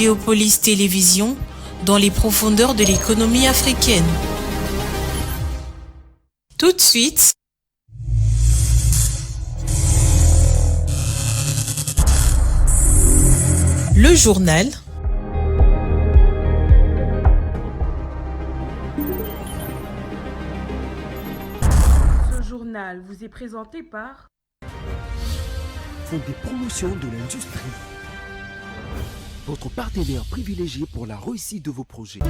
Géopolis Télévision dans les profondeurs de l'économie africaine. Tout de suite, le journal. Ce journal vous est présenté par Fonds des promotions de l'industrie. Votre partenaire privilégié pour la réussite de vos projets.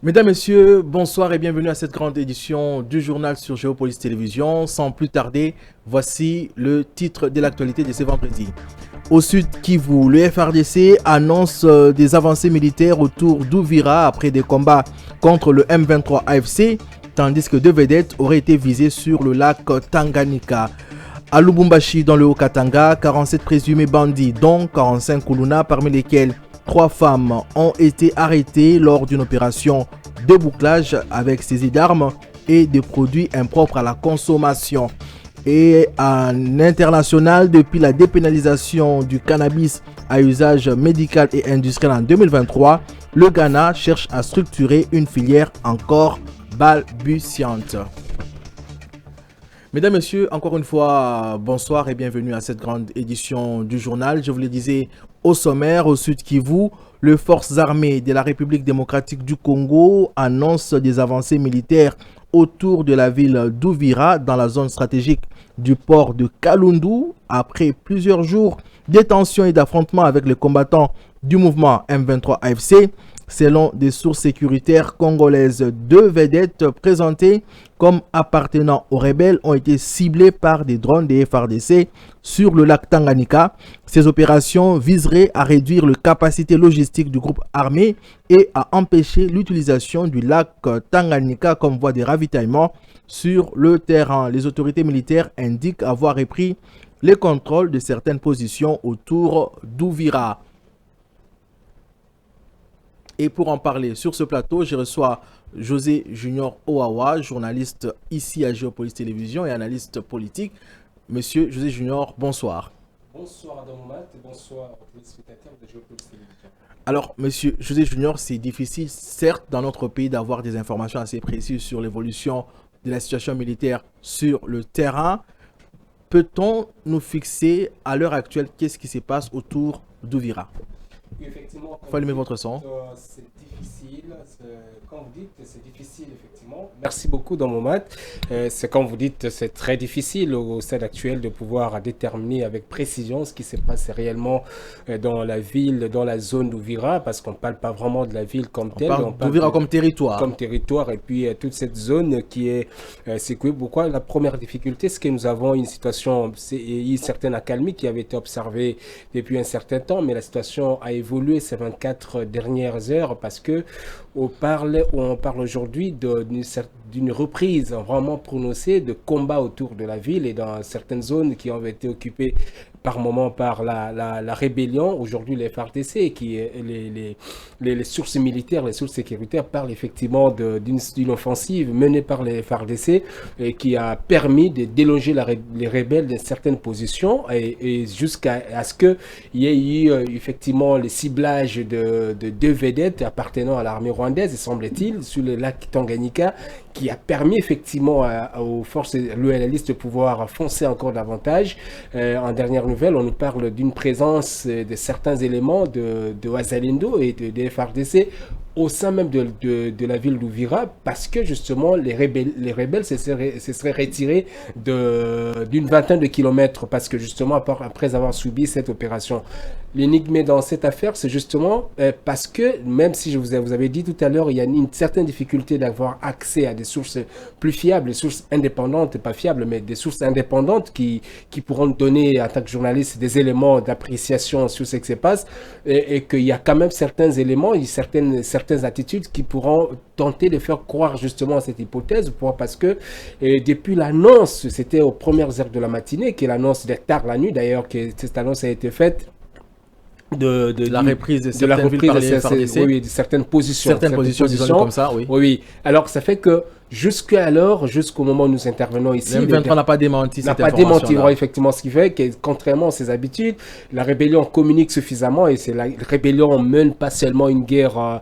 Mesdames, Messieurs, bonsoir et bienvenue à cette grande édition du journal sur Géopolis Télévision. Sans plus tarder, voici le titre de l'actualité de ce vendredi. Au sud Kivu, le FRDC annonce des avancées militaires autour d'Uvira après des combats contre le M23 AFC, tandis que deux vedettes auraient été visées sur le lac Tanganyika. À Lubumbashi, dans le Haut-Katanga, 47 présumés bandits, dont 45 Kuluna, parmi lesquels 3 femmes ont été arrêtées lors d'une opération de bouclage avec saisie d'armes et de produits impropres à la consommation. Et en international, depuis la dépénalisation du cannabis à usage médical et industriel en 2023, le Ghana cherche à structurer une filière encore balbutiante. Mesdames, Messieurs, encore une fois, bonsoir et bienvenue à cette grande édition du journal. Je vous le disais au sommaire, au sud Kivu, les forces armées de la République démocratique du Congo annoncent des avancées militaires autour de la ville d'Uvira dans la zone stratégique du port de Kalundu après plusieurs jours de tensions et d'affrontements avec les combattants du mouvement M23 AFC. Selon des sources sécuritaires congolaises, deux vedettes présentées comme appartenant aux rebelles ont été ciblées par des drones des FARDC sur le lac Tanganyika. Ces opérations viseraient à réduire la capacité logistique du groupe armé et à empêcher l'utilisation du lac Tanganyika comme voie de ravitaillement sur le terrain. Les autorités militaires indiquent avoir repris les contrôles de certaines positions autour d'Uvira. Et pour en parler sur ce plateau, je reçois José Junior Owawa, journaliste ici à Géopolis Télévision et analyste politique. Monsieur José Junior, bonsoir. Bonsoir Adam Mat et bonsoir aux téléspectateurs de Géopolis Télévision. Alors, monsieur José Junior, c'est difficile, certes, dans notre pays d'avoir des informations assez précises sur l'évolution de la situation militaire sur le terrain. Peut-on nous fixer à l'heure actuelle qu'est-ce qui se passe autour d'Uvira? Oui, effectivement. Il faut allumer votre son. C'est difficile. Quand vous dites, c'est difficile, effectivement. Merci beaucoup, dans mon mat. C'est comme vous dites, c'est très difficile au stade actuel de pouvoir déterminer avec précision ce qui se passe réellement dans la ville, dans la zone d'Uvira, parce qu'on ne parle pas vraiment de la ville comme telle. On parle d'Uvira comme territoire. Comme territoire, et puis toute cette zone qui est sécurisée. Pourquoi? La première difficulté, c'est que nous avons une situation, une certaine accalmie qui avait été observée depuis un certain temps, mais la situation a évolué ces 24 dernières heures parce que on parle aujourd'hui d'une reprise vraiment prononcée de combats autour de la ville et dans certaines zones qui ont été occupées par moment par la rébellion. Aujourd'hui, les FARDC, les sources militaires, les sources sécuritaires parlent effectivement d'une offensive menée par les FARDC et qui a permis de déloger les rebelles de certaines positions et jusqu'à ce qu'il y ait eu effectivement le ciblage de deux vedettes appartenant à l'armée rwandaise, semble-t-il, sur le lac Tanganyika, qui a permis effectivement aux forces loyalistes de pouvoir foncer encore davantage. En dernière nouvelle, on nous parle d'une présence de certains éléments de Wazalendo et de FARDC au sein même de la ville d'Uvira, parce que justement les rebelles se seraient retirés d'une vingtaine de kilomètres, parce que justement après avoir subi cette opération. L'énigme dans cette affaire, c'est justement parce que, même si vous avez dit tout à l'heure, il y a une certaine difficulté d'avoir accès à des sources plus fiables, des sources indépendantes, pas fiables, mais des sources indépendantes qui pourront donner, en tant que journaliste, des éléments d'appréciation sur ce qui se passe, et qu'il y a quand même certains éléments, certaines attitudes qui pourront tenter de faire croire justement à cette hypothèse, parce que depuis l'annonce, c'était aux premières heures de la matinée, qui est l'annonce de tard la nuit d'ailleurs, que cette annonce a été faite, de la reprise de certaines villes par les FARDC. Oui, de certaines positions. Certaines positions, disons comme ça, oui. Oui. Alors, ça fait que jusqu'au moment où nous intervenons ici, le M23 n'a pas démenti cette information. N'a pas démenti, effectivement, ce qui fait que, contrairement à ses habitudes, la rébellion communique suffisamment, et la rébellion mène pas seulement une guerre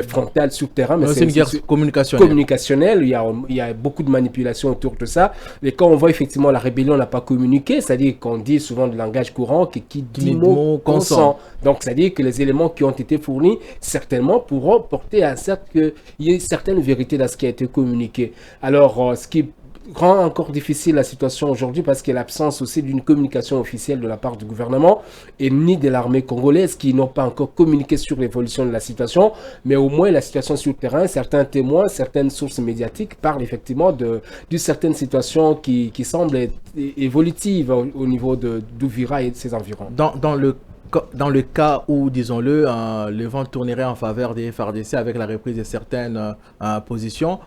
frontale sur terrain, mais c'est une guerre communicationnelle. Il y a beaucoup de manipulations autour de ça. Et quand on voit effectivement la rébellion n'a pas communiqué, c'est-à-dire qu'on dit souvent de langage courant qui dit mot consent. Donc, c'est-à-dire que les éléments qui ont été fournis, certainement, pourront porter à qu'il y ait une certaine vérité dans ce qui a été communiqué. Alors, ce qui rend encore difficile la situation aujourd'hui, parce qu'il y a l'absence aussi d'une communication officielle de la part du gouvernement et ni de l'armée congolaise, qui n'ont pas encore communiqué sur l'évolution de la situation, mais au moins la situation sur le terrain, certains témoins, certaines sources médiatiques parlent effectivement d'une certaine situation qui semble être évolutive au niveau d'Ouvira et de ses environs. Dans le cas où, disons-le, le vent tournerait en faveur des FARDC avec la reprise de certaines positions,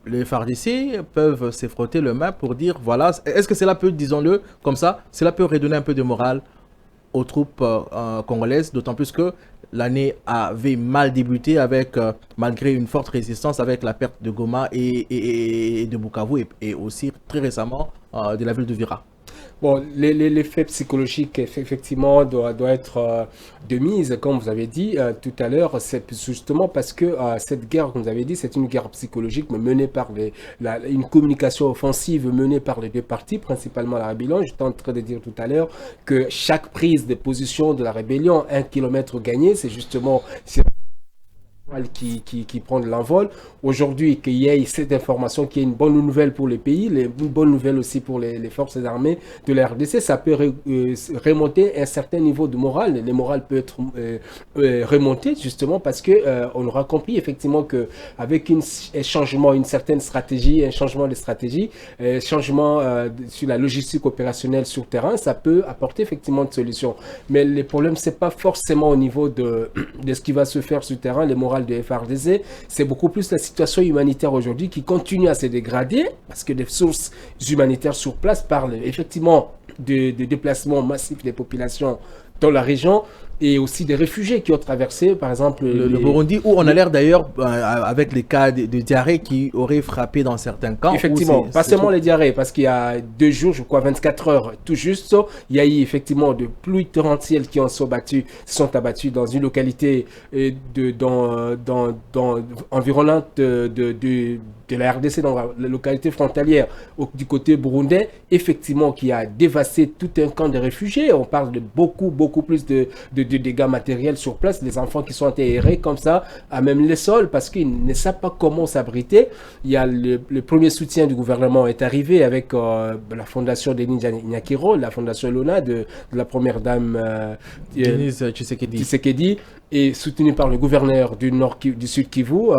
les FARDC peuvent se frotter le main pour dire, voilà, est-ce que cela peut, disons-le comme ça, cela peut redonner un peu de morale aux troupes congolaises, d'autant plus que l'année avait mal débuté avec, malgré une forte résistance, avec la perte de Goma et de Bukavu et aussi très récemment de la ville de Vira. Bon, l'effet psychologique, effectivement, doit être de mise, comme vous avez dit tout à l'heure. C'est justement parce que cette guerre, comme vous avez dit, c'est une guerre psychologique, mais menée par une communication offensive menée par les deux parties, principalement la rébellion. J'étais en train de dire tout à l'heure que chaque prise de position de la rébellion, 1 kilomètre gagné, c'est justement qui prend de l'envol. Aujourd'hui, qu'il y ait cette information qui est une bonne nouvelle pour les pays, une bonne nouvelle aussi pour les forces armées de la RDC, ça peut remonter un certain niveau de morale. Le moral peut être remonté justement parce que on aura compris effectivement que avec un changement, une certaine stratégie, un changement de stratégie, changement sur la logistique opérationnelle sur terrain, ça peut apporter effectivement une solution. Mais le problème, c'est pas forcément au niveau de ce qui va se faire sur terrain, le moral de FARDC, c'est beaucoup plus la situation humanitaire aujourd'hui qui continue à se dégrader parce que les sources humanitaires sur place parlent effectivement de déplacements massifs des populations dans la région et aussi des réfugiés qui ont traversé, par exemple, le Burundi, où on a l'air d'ailleurs, avec les cas de diarrhée qui auraient frappé dans certains camps. Effectivement, pas seulement les diarrhées, parce qu'il y a 2 jours, je crois 24 heures, tout juste, il y a eu effectivement de pluies torrentielles qui sont abattues dans une localité environnante de la RDC, dans la localité frontalière du côté burundais, effectivement, qui a dévasté tout un camp de réfugiés. On parle de beaucoup plus de dégâts matériels sur place, les enfants qui sont enterrés comme ça, à même les sols, parce qu'ils ne savent pas comment s'abriter. Il y a le premier soutien du gouvernement est arrivé avec la fondation Denis Nyakiro, la fondation Lona de la première dame Denise Tshisekedi, et soutenu par le gouverneur du Sud Kivu,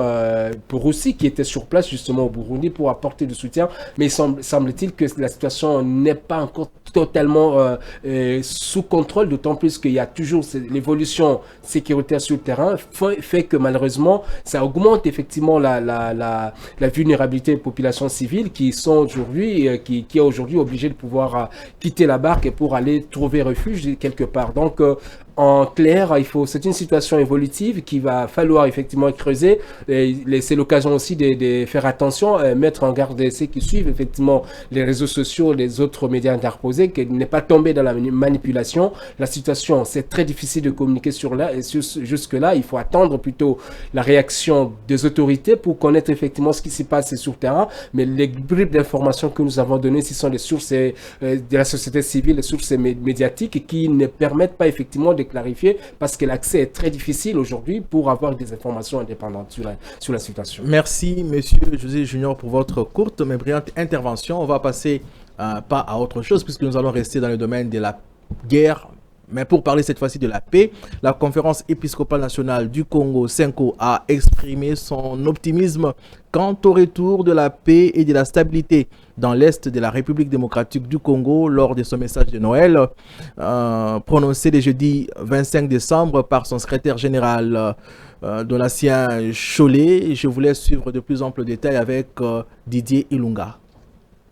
pour aussi qui était sur place justement au Burundi pour apporter du soutien. Mais il semble-t-il que la situation n'est pas encore totalement sous contrôle, d'autant plus qu'il y a toujours l'évolution sécuritaire sur le terrain, fait que malheureusement ça augmente effectivement la vulnérabilité des populations civiles qui sont aujourd'hui, qui est aujourd'hui obligées de pouvoir quitter la barque pour aller trouver refuge quelque part. Donc en clair, c'est une situation évolutive qu'il va falloir effectivement creuser. C'est l'occasion aussi de faire attention, mettre en garde ceux qui suivent effectivement les réseaux sociaux, les autres médias interposés, qu'il n'est pas tombé dans la manipulation. La situation, c'est très difficile de communiquer jusque-là. Il faut attendre plutôt la réaction des autorités pour connaître effectivement ce qui se passe sur le terrain. Mais les bribes d'informations que nous avons données, ce sont les sources de la société civile, les sources médiatiques qui ne permettent pas effectivement de clarifier parce que l'accès est très difficile aujourd'hui pour avoir des informations indépendantes sur la situation. Merci, monsieur José Junior, pour votre courte mais brillante intervention. On va passer pas à autre chose puisque nous allons rester dans le domaine de la guerre Mais pour parler cette fois-ci de la paix, la conférence épiscopale nationale du Congo, CENCO, a exprimé son optimisme quant au retour de la paix et de la stabilité dans l'Est de la République démocratique du Congo lors de son message de Noël, prononcé le jeudi 25 décembre par son secrétaire général, Donatien Cholet. Je vous laisse suivre de plus amples détails avec Didier Ilunga.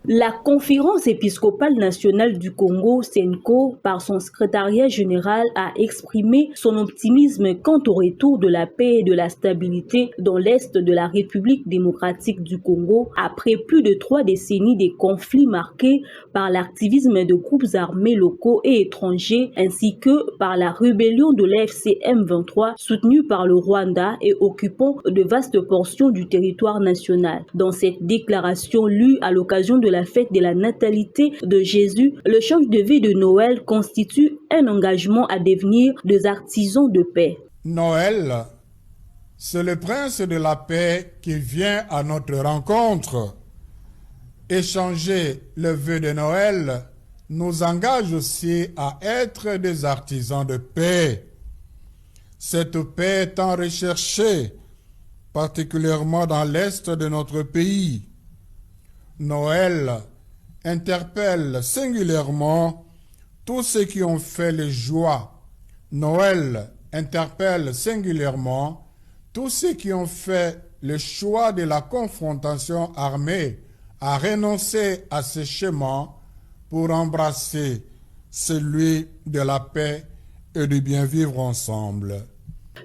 La Conférence épiscopale nationale du Congo, CENCO, par son secrétariat général, a exprimé son optimisme quant au retour de la paix et de la stabilité dans l'Est de la République démocratique du Congo, après plus de 3 décennies de conflits marqués par l'activisme de groupes armés locaux et étrangers, ainsi que par la rébellion de l'AFC M23, soutenue par le Rwanda et occupant de vastes portions du territoire national. Dans cette déclaration lue à l'occasion de la fête de la natalité de Jésus, le change de vie de Noël constitue un engagement à devenir des artisans de paix. Noël, c'est le prince de la paix qui vient à notre rencontre. Échanger le vœu de Noël nous engage aussi à être des artisans de paix. Cette paix est tant recherchée, particulièrement dans l'Est de notre pays. Noël interpelle singulièrement tous ceux qui ont fait les joies. Noël interpelle singulièrement tous ceux qui ont fait le choix de la confrontation armée à renoncer à ce chemin pour embrasser celui de la paix et du bien vivre ensemble.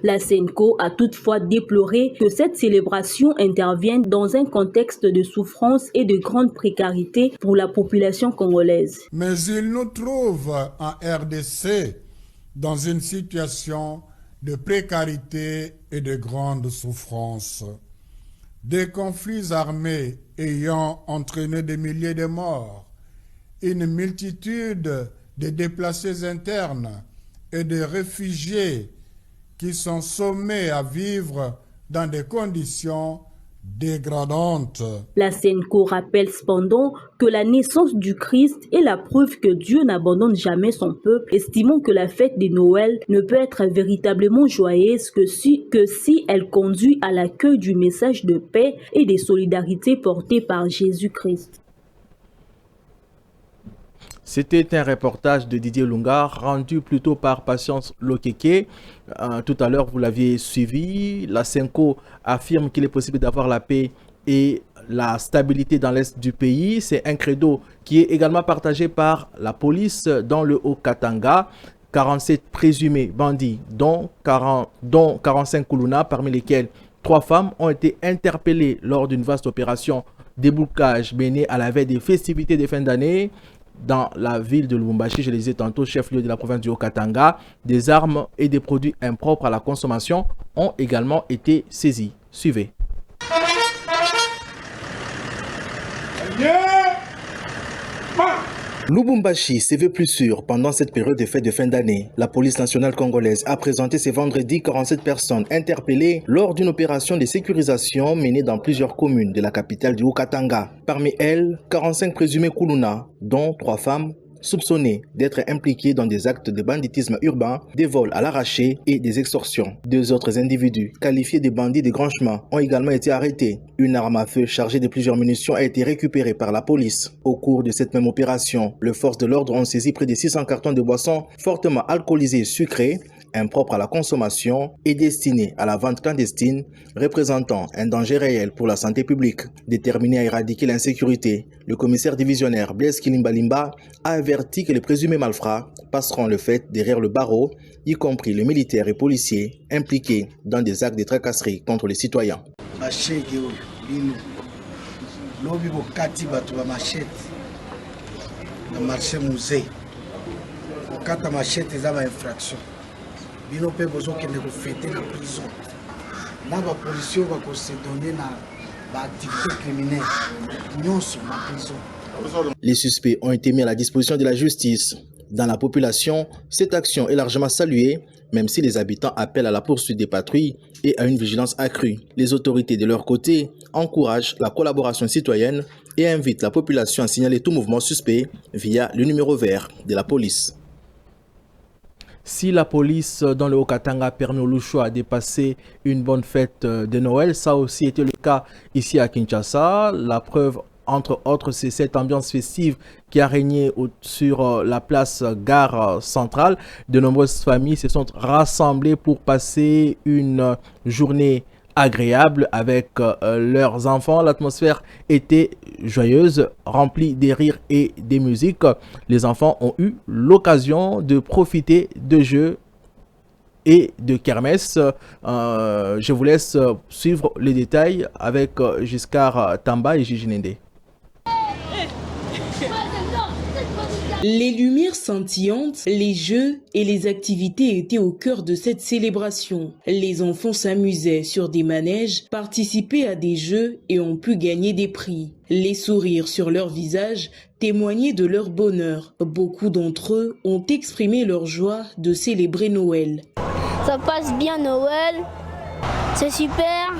La CENCO a toutefois déploré que cette célébration intervienne dans un contexte de souffrance et de grande précarité pour la population congolaise. Mais il nous trouve en RDC dans une situation de précarité et de grande souffrance. Des conflits armés ayant entraîné des milliers de morts, une multitude de déplacés internes et de réfugiés qui sont sommés à vivre dans des conditions dégradantes. La CENCO rappelle cependant que la naissance du Christ est la preuve que Dieu n'abandonne jamais son peuple, estimant que la fête de Noël ne peut être véritablement joyeuse que si elle conduit à l'accueil du message de paix et de solidarité porté par Jésus-Christ. C'était un reportage de Didier Lunga rendu plutôt par Patience Lokeke. Tout à l'heure, vous l'aviez suivi. La CENCO affirme qu'il est possible d'avoir la paix et la stabilité dans l'Est du pays. C'est un credo qui est également partagé par la police dans le Haut-Katanga. 47 présumés bandits, dont 45 Kuluna, parmi lesquels 3 femmes, ont été interpellées lors d'une vaste opération déboucage menée à la veille des festivités de fin d'année. Dans la ville de Lubumbashi, je le disais tantôt, chef-lieu de la province du Haut-Katanga, des armes et des produits impropres à la consommation ont également été saisis. Suivez. Lubumbashi se veut plus sûr pendant cette période de fête de fin d'année. La police nationale congolaise a présenté ce vendredi 47 personnes interpellées lors d'une opération de sécurisation menée dans plusieurs communes de la capitale du Haut-Katanga. Parmi elles, 45 présumés Kuluna, dont 3 femmes, soupçonnés d'être impliqués dans des actes de banditisme urbain, des vols à l'arraché et des extorsions. 2 autres individus, qualifiés de bandits de grand chemin, ont également été arrêtés. Une arme à feu chargée de plusieurs munitions a été récupérée par la police. Au cours de cette même opération, les forces de l'ordre ont saisi près de 600 cartons de boissons fortement alcoolisées et sucrées, impropres à la consommation et destinées à la vente clandestine, représentant un danger réel pour la santé publique. Déterminé à éradiquer l'insécurité, le commissaire divisionnaire Blaise Kilimbalimba a averti que les présumés malfrats passeront le fait derrière le barreau, y compris les militaires et policiers impliqués dans des actes de tracasserie contre les citoyens. Les suspects ont été mis à la disposition de la justice. Dans la population, cette action est largement saluée, même si les habitants appellent à la poursuite des patrouilles et à une vigilance accrue. Les autorités, de leur côté, encouragent la collaboration citoyenne et invitent la population à signaler tout mouvement suspect via le numéro vert de la police. Si la police dans le Haut-Katanga a permis aux Louchois de passer une bonne fête de Noël, ça a aussi été le cas ici à Kinshasa. La preuve, entre autres, c'est cette ambiance festive qui a régné sur la place Gare Centrale. De nombreuses familles se sont rassemblées pour passer une journée agréable avec leurs enfants. L'atmosphère était joyeuse, remplie des rires et des musiques. Les enfants ont eu l'occasion de profiter de jeux et de kermesse. Je vous laisse suivre les détails avec Giscard Tamba et Gigi Nende. Les lumières scintillantes, les jeux et les activités étaient au cœur de cette célébration. Les enfants s'amusaient sur des manèges, participaient à des jeux et ont pu gagner des prix. Les sourires sur leurs visages témoignaient de leur bonheur. Beaucoup d'entre eux ont exprimé leur joie de célébrer Noël. Ça passe bien Noël, c'est super.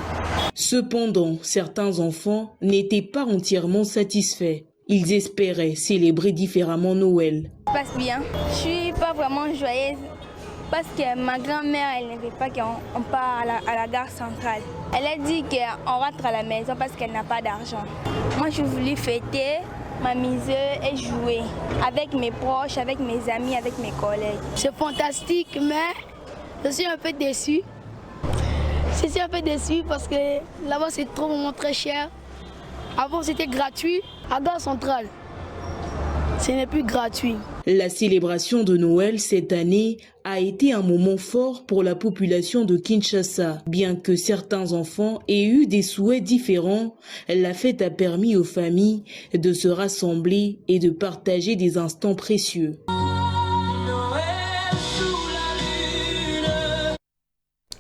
Cependant, certains enfants n'étaient pas entièrement satisfaits. Ils espéraient célébrer différemment Noël. Ça passe bien. Je suis pas vraiment joyeuse parce que ma grand-mère, elle ne veut pas qu'on part à la gare centrale. Elle a dit qu'on rentre à la maison parce qu'elle n'a pas d'argent. Moi, je voulais fêter, m'amuser et jouer avec mes proches, avec mes amis, avec mes collègues. C'est fantastique, mais je suis un peu déçue. Je suis un peu déçue parce que là-bas, c'est vraiment très cher. Avant, c'était gratuit à Gare Centrale. Ce n'est plus gratuit. La célébration de Noël cette année a été un moment fort pour la population de Kinshasa. Bien que certains enfants aient eu des souhaits différents, la fête a permis aux familles de se rassembler et de partager des instants précieux.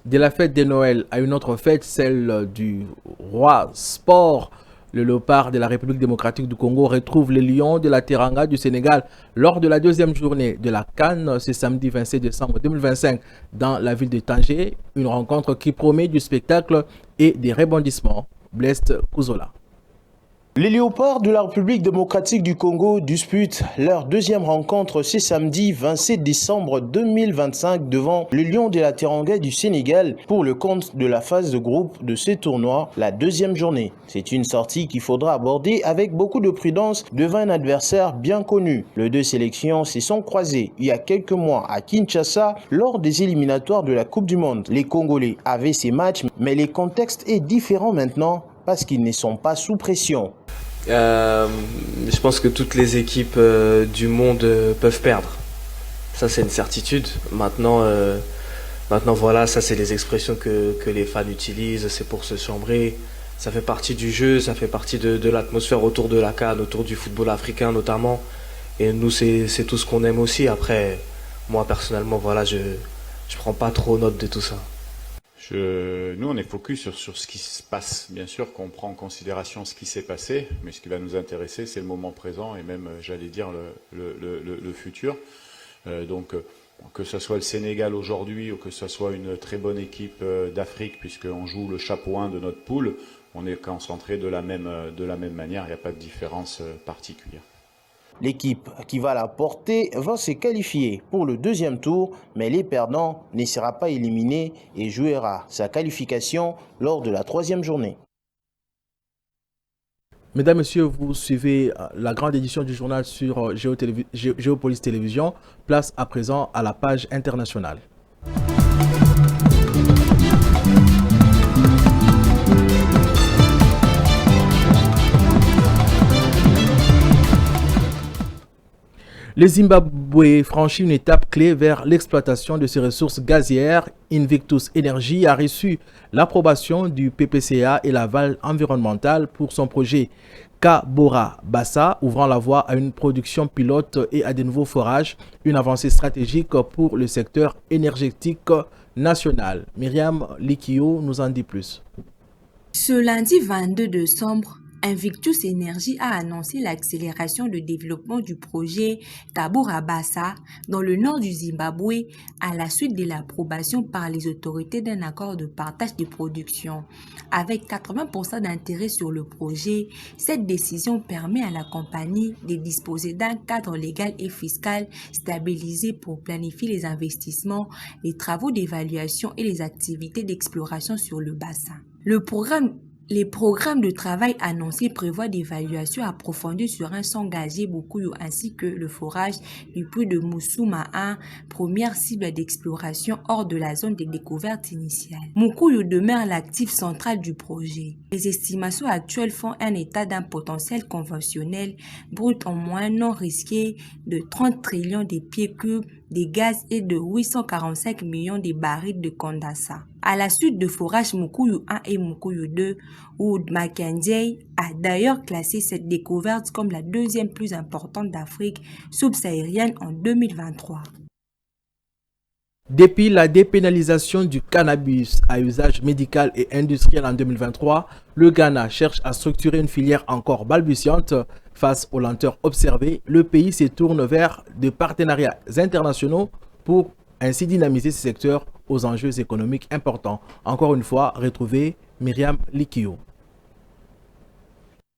De la fête de Noël à une autre fête, celle du roi sport, le léopard de la République démocratique du Congo retrouve les lions de la Teranga du Sénégal lors de la deuxième journée de la CAN ce samedi 27 décembre 2025 dans la ville de Tanger. Une rencontre qui promet du spectacle et des rebondissements. Blest Kouzola. Les léopards de la République démocratique du Congo disputent leur deuxième rencontre ce samedi 27 décembre 2025 devant le lion de la Teranga du Sénégal pour le compte de la phase de groupe de ce tournoi, la deuxième journée. C'est une sortie qu'il faudra aborder avec beaucoup de prudence devant un adversaire bien connu. Les deux sélections se sont croisées il y a quelques mois à Kinshasa lors des éliminatoires de la Coupe du Monde. Les Congolais avaient ces matchs, mais le contexte est différent maintenant parce qu'ils ne sont pas sous pression. Je pense que toutes les équipes du monde peuvent perdre. Ça, c'est une certitude. Maintenant voilà, ça, c'est les expressions que les fans utilisent. C'est pour se chambrer. Ça fait partie du jeu, ça fait partie de l'atmosphère autour de la CAN, autour du football africain notamment. Et nous, c'est tout ce qu'on aime aussi. Après, moi, personnellement, voilà, je prends pas trop note de tout ça. Nous, on est focus sur ce qui se passe. Bien sûr qu'on prend en considération ce qui s'est passé, mais ce qui va nous intéresser, c'est le moment présent et même, j'allais dire, le futur. Donc, que ce soit le Sénégal aujourd'hui ou que ce soit une très bonne équipe d'Afrique, puisqu'on joue le chapeau 1 de notre poule, on est concentré de la même manière, il n'y a pas de différence particulière. L'équipe qui va la porter va se qualifier pour le deuxième tour, mais les perdants ne sera pas éliminé et jouera sa qualification lors de la troisième journée. Mesdames, Messieurs, vous suivez la grande édition du journal sur Géopolice Télévision. Place à présent à la page internationale. Le Zimbabwe franchit une étape clé vers l'exploitation de ses ressources gazières. Invictus Energy a reçu l'approbation du PPCA et l'aval environnemental pour son projet Kabora Bassa, ouvrant la voie à une production pilote et à de nouveaux forages, une avancée stratégique pour le secteur énergétique national. Myriam Likio nous en dit plus. Ce lundi 22 décembre, Invictus Energy a annoncé l'accélération de développement du projet Kabura Bassa dans le nord du Zimbabwe à la suite de l'approbation par les autorités d'un accord de partage de production. Avec 80% d'intérêt sur le projet, cette décision permet à la compagnie de disposer d'un cadre légal et fiscal stabilisé pour planifier les investissements, les travaux d'évaluation et les activités d'exploration sur le bassin. Les programmes de travail annoncés prévoient des évaluations approfondies sur un son gazier Mukuyu ainsi que le forage du puits de Musuma 1, première cible d'exploration hors de la zone de découverte initiale. Mukuyu demeure l'actif central du projet. Les estimations actuelles font un état d'un potentiel conventionnel brut en moins non risqué de 30 trillions de pieds cubes de gaz et de 845 millions de barils de condensat. À la suite de forages Mukuyu 1 et Mukuyu 2, Wood Mackenzie a d'ailleurs classé cette découverte comme la deuxième plus importante d'Afrique subsaharienne en 2023. Depuis la dépénalisation du cannabis à usage médical et industriel en 2023, le Ghana cherche à structurer une filière encore balbutiante. Face aux lenteurs observées, le pays se tourne vers des partenariats internationaux pour ainsi dynamiser ce secteur aux enjeux économiques importants. Encore une fois, retrouvez Myriam Likio.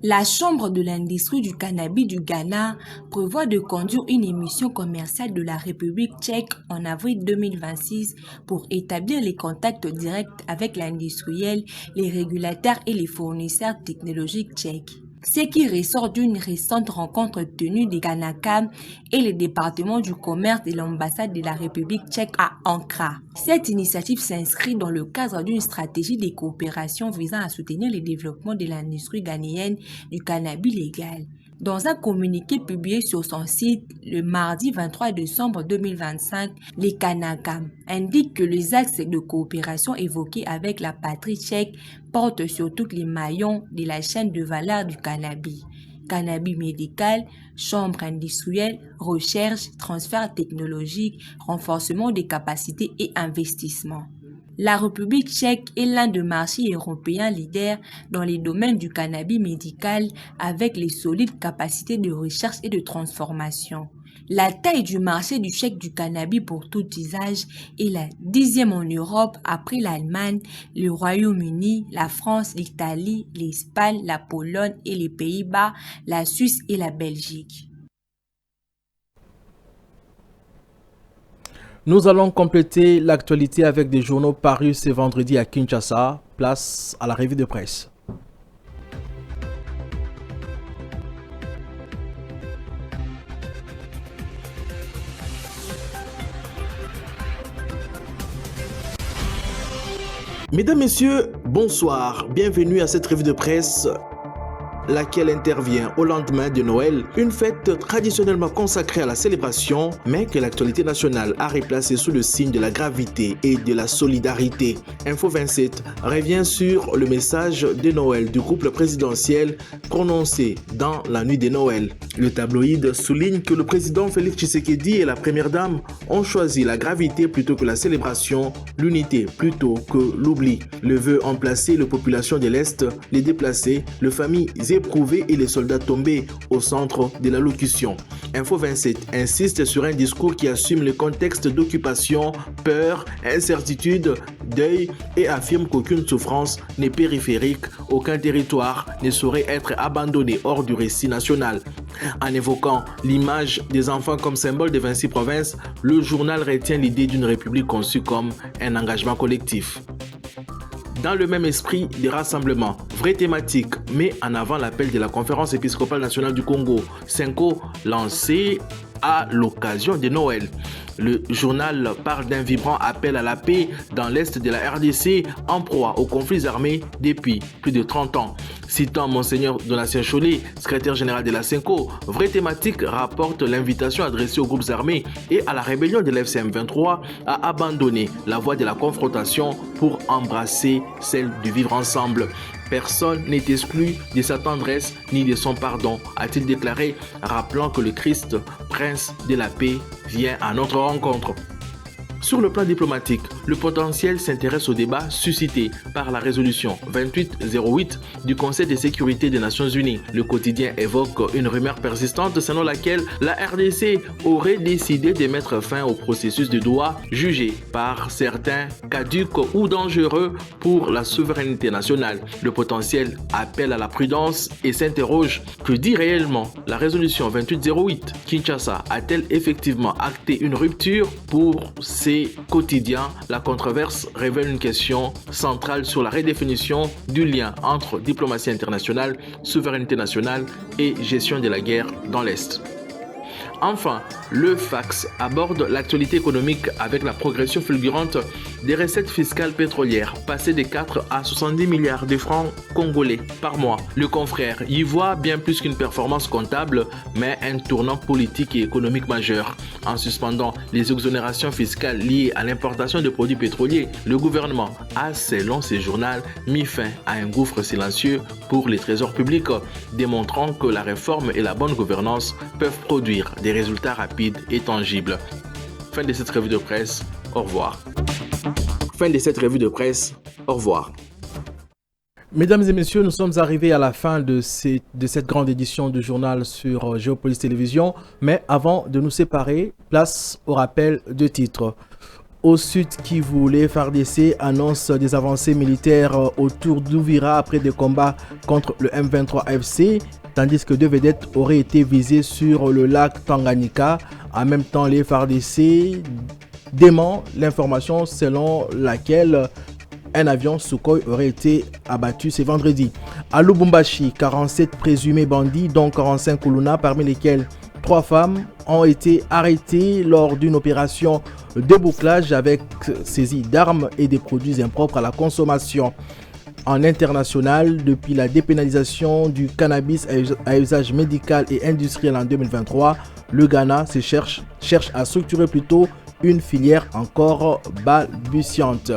La Chambre de l'industrie du cannabis du Ghana prévoit de conduire une émission commerciale de la République tchèque en avril 2026 pour établir les contacts directs avec l'industriel, les régulateurs et les fournisseurs technologiques tchèques. Ce qui ressort d'une récente rencontre tenue des Kanakam et le département du commerce de l'ambassade de la République tchèque à Ankara. Cette initiative s'inscrit dans le cadre d'une stratégie de coopération visant à soutenir le développement de l'industrie ghanéenne du cannabis légal. Dans un communiqué publié sur son site le mardi 23 décembre 2025, les Kanakam indiquent que les axes de coopération évoqués avec la patrie tchèque portent sur tous les maillons de la chaîne de valeur du cannabis. Cannabis médical, chambre industrielle, recherche, transfert technologique, renforcement des capacités et investissement. La République tchèque est l'un des marchés européens leaders dans les domaines du cannabis médical avec les solides capacités de recherche et de transformation. La taille du marché du chèque du cannabis pour tout usage est la 10e en Europe après l'Allemagne, le Royaume-Uni, la France, l'Italie, l'Espagne, la Pologne et les Pays-Bas, la Suisse et la Belgique. Nous allons compléter l'actualité avec des journaux parus ce vendredi à Kinshasa. Place à la revue de presse. Mesdames, Messieurs, bonsoir. Bienvenue à cette revue de presse, laquelle intervient au lendemain de Noël, une fête traditionnellement consacrée à la célébration, mais que l'actualité nationale a replacée sous le signe de la gravité et de la solidarité. Info 27 revient sur le message de Noël du couple présidentiel prononcé dans la nuit de Noël. Le tabloïd souligne que le président Félix Tshisekedi et la première dame ont choisi la gravité plutôt que la célébration, l'unité plutôt que l'oubli. Le vœu ont placé les populations de l'Est, les déplacés, les familles éprouvés et les soldats tombés au centre de l'allocution. Info 27 insiste sur un discours qui assume le contexte d'occupation, peur, incertitude, deuil et affirme qu'aucune souffrance n'est périphérique, aucun territoire ne saurait être abandonné hors du récit national. En évoquant l'image des enfants comme symbole de 26 provinces, le journal retient l'idée d'une république conçue comme un engagement collectif. Dans le même esprit des rassemblements, vraie thématique, met en avant l'appel de la Conférence épiscopale nationale du Congo, SENCO, lancé à l'occasion de Noël. Le journal parle d'un vibrant appel à la paix dans l'est de la RDC en proie aux conflits armés depuis plus de 30 ans. Citant Monseigneur Donatien Cholet, secrétaire général de la SENCO, vraie thématique rapporte l'invitation adressée aux groupes armés et à la rébellion de l'FCM 23 à abandonner la voie de la confrontation pour embrasser celle du vivre ensemble. Personne n'est exclu de sa tendresse ni de son pardon, a-t-il déclaré, rappelant que le Christ, prince de la paix, vient à notre rencontre. Sur le plan diplomatique, le potentiel s'intéresse au débat suscité par la résolution 2808 du Conseil de sécurité des Nations Unies. Le quotidien évoque une rumeur persistante selon laquelle la RDC aurait décidé de mettre fin au processus de Doha jugé par certains caduc ou dangereux pour la souveraineté nationale. Le potentiel appelle à la prudence et s'interroge: que dit réellement la résolution 2808? Kinshasa a-t-elle effectivement acté une rupture pour ses quotidiens? La controverse révèle une question centrale sur la redéfinition du lien entre diplomatie internationale, souveraineté nationale et gestion de la guerre dans l'Est. Enfin, le Fax aborde l'actualité économique avec la progression fulgurante des recettes fiscales pétrolières, passées de 4 à 70 milliards de francs congolais par mois. Le confrère y voit bien plus qu'une performance comptable, mais un tournant politique et économique majeur. En suspendant les exonérations fiscales liées à l'importation de produits pétroliers, le gouvernement a, selon ses journaux, mis fin à un gouffre silencieux pour les trésors publics, démontrant que la réforme et la bonne gouvernance peuvent produire des résultats rapides et tangibles. Fin de cette revue de presse. Au revoir. Fin de cette revue de presse. Au revoir. Mesdames et messieurs, nous sommes arrivés à la fin de cette grande édition du journal sur Géopolis Télévision. Mais avant de nous séparer, place au rappel de titres. Au Sud Kivu, les FARDC annoncent des avancées militaires autour d'Ouvira après des combats contre le M23 AFC, tandis que 2 vedettes auraient été visées sur le lac Tanganyika. En même temps, les FARDC dément l'information selon laquelle un avion Sukhoi aurait été abattu ce vendredi. À Lubumbashi, 47 présumés bandits, dont 45 Kuluna, parmi lesquels 3 femmes, ont été arrêtés lors d'une opération de bouclage avec saisie d'armes et des produits impropres à la consommation. En international, depuis la dépénalisation du cannabis à usage médical et industriel en 2023, le Ghana cherche à structurer plutôt une filière encore balbutiante.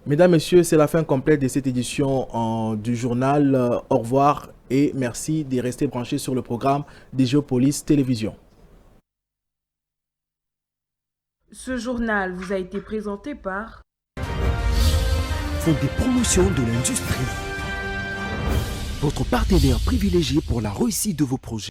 Mesdames, Messieurs, c'est la fin complète de cette édition du journal. Au revoir et merci de rester branchés sur le programme des Géopolis Télévision. Ce journal vous a été présenté par Fonds des promotions de l'industrie. Votre partenaire privilégié pour la réussite de vos projets.